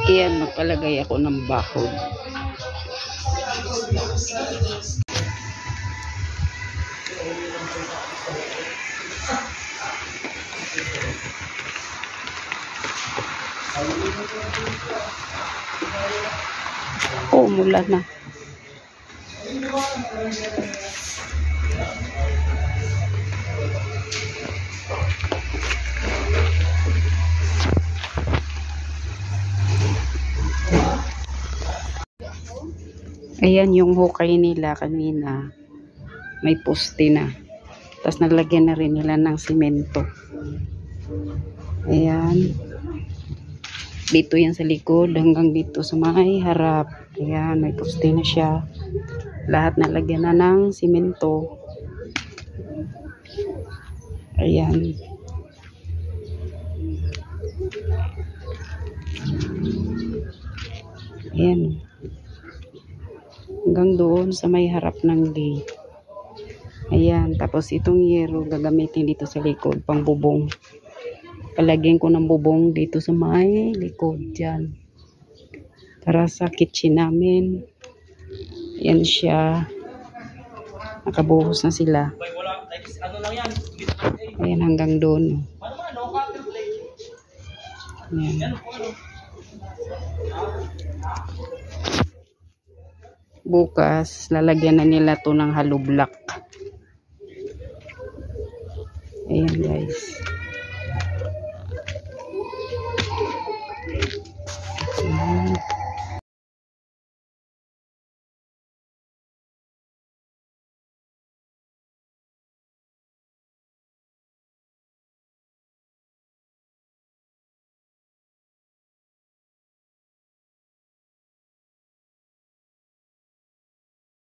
Ayan, magpalagay ako ng bakod. Oh, mula na. Ayan yung hukay nila kanina. May poste na. Tapos nalagyan na rin nila ng simento. Ayan. Dito yan sa likod hanggang dito sa may harap. Ayan, may poste na siya. Lahat nalagyan na ng simento. Ayan. Ayan. Hanggang doon sa may harap ng gate. Ayan. Tapos itong yero gagamitin dito sa likod. Pang bubong. Palagyan ko ng bubong dito sa may likod. Dyan. Para sa kitchen namin. Ayan siya. Nakabuhos na sila. Ayan hanggang doon. Ayan. Bukas, lalagyan na nila to ng hollow block. Ayan guys.